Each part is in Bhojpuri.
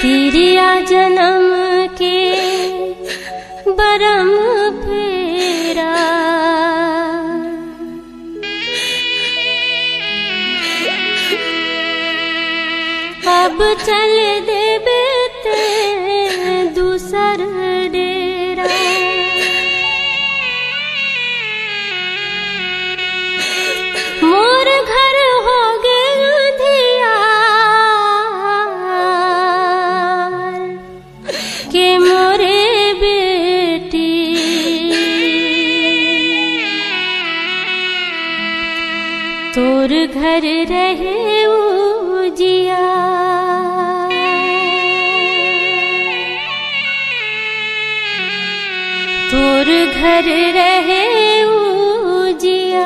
तिरिया जन्म के बरम फेरा अब चल देबे ते दूसर डेरा मोर घर हो गे अंधियार के मोरे बेटी तोर घर रहे उजिया तोर घर रहे उजिया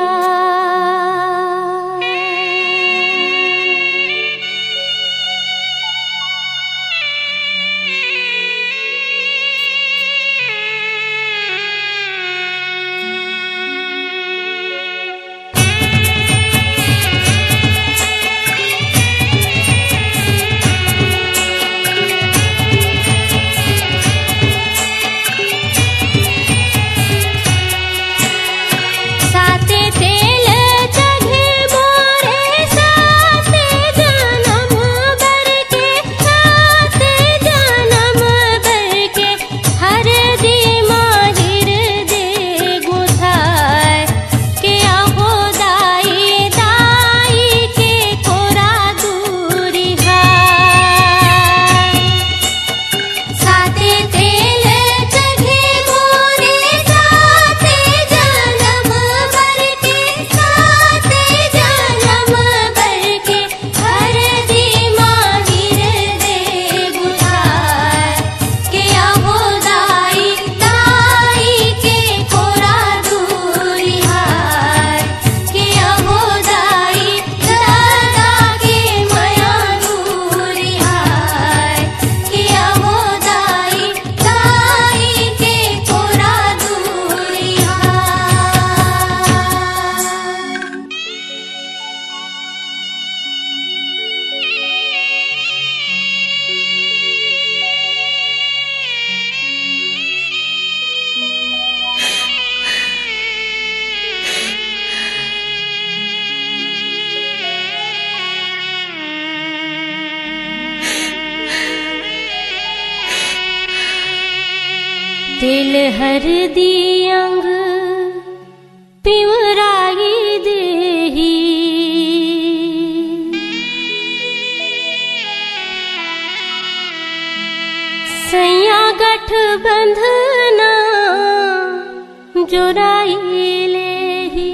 दिल हर दी अंग पिवराई देही सैया गठ बंधना जोराई लेही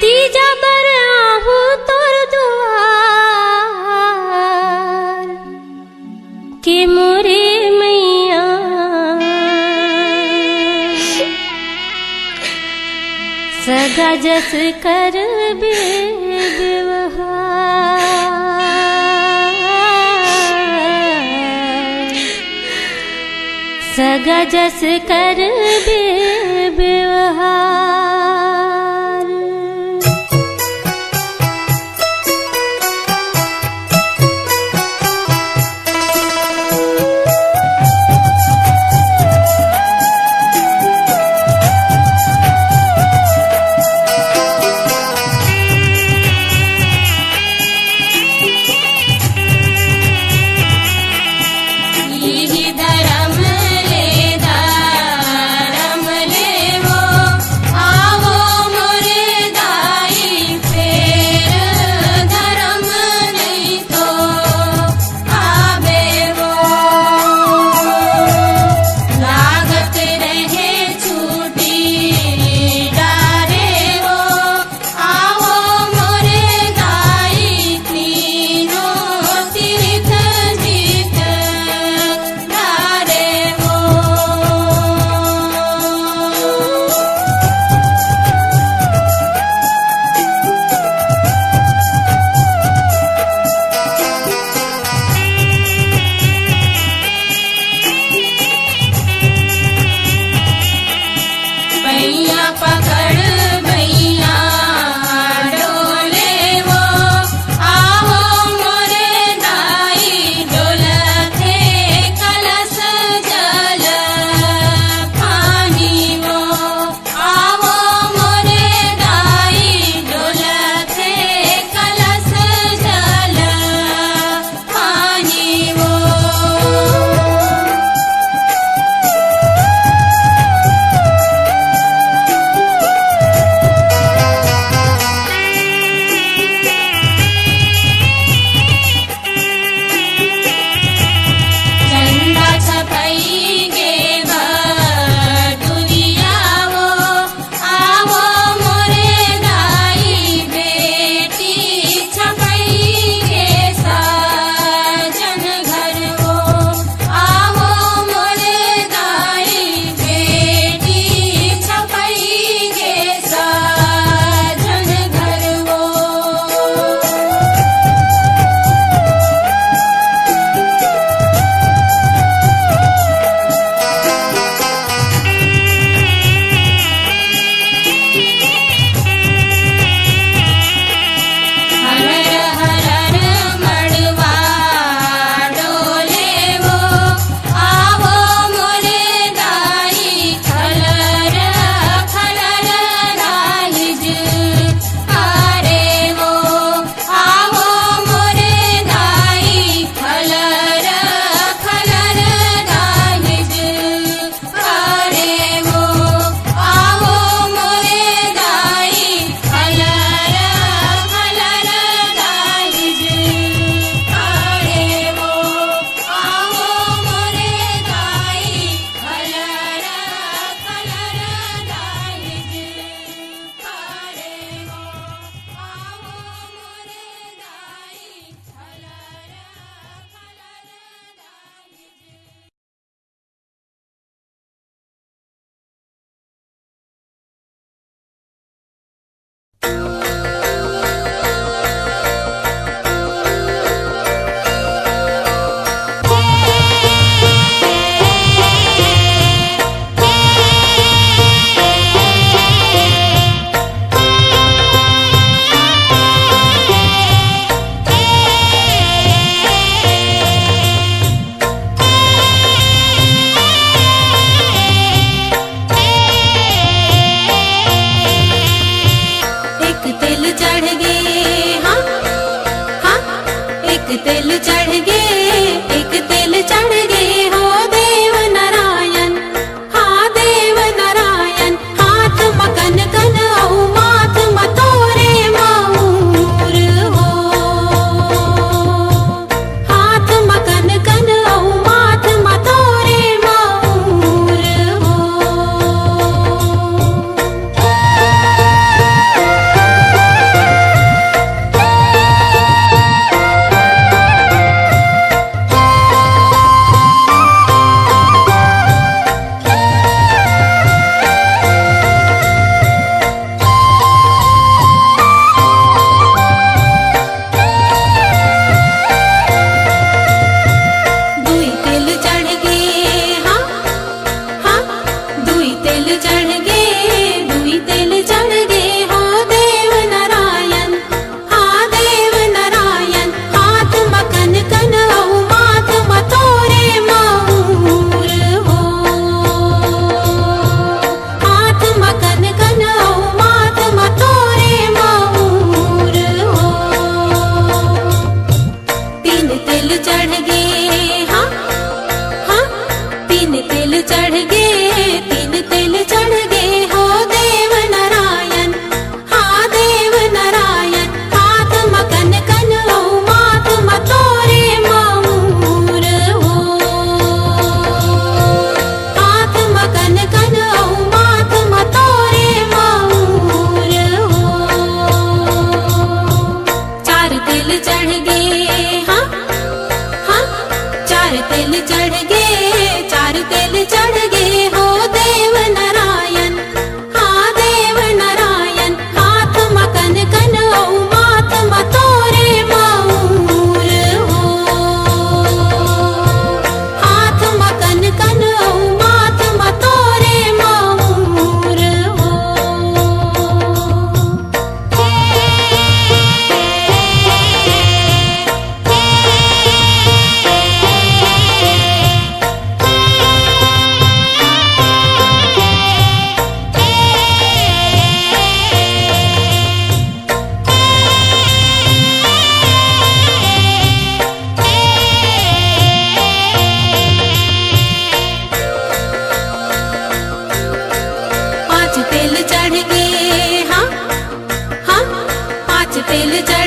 तीजा बर आहू तोर दुआर के मोरे मैया सगा जस कर व्यवहार सगा जस कर व्यवहार पकड़ मैया डोले वो तिल चढ़ गे एक तिल चढ़ गे हो देव नारायण हाँ देव नारायण हाथ मकन कन औ माथ मतोरे माऊर हो हाथ मकन कन औ माथ मतोरे माऊर हो चढ़ गे तीन तिल चढ़ गे हो देव नारायण हाँ देव नारायण हाथ मकन कन औ माथ मतोरे माऊर हो हाथ मकन कन औ माथ मतोरे माऊर हो चार तिल चढ़ गे हाँ हाँ चार तिल चढ़ गे चार तिल चढ़ गे हो देव नारायण हाँ देव नारायण हाथ मकन कन औ माथ मतोरे माऊर हो हाथ मकन कन औ माथ मतोरे माऊर हो तिल चढ़ गे हाँ हाँ पाँच तिल चढ़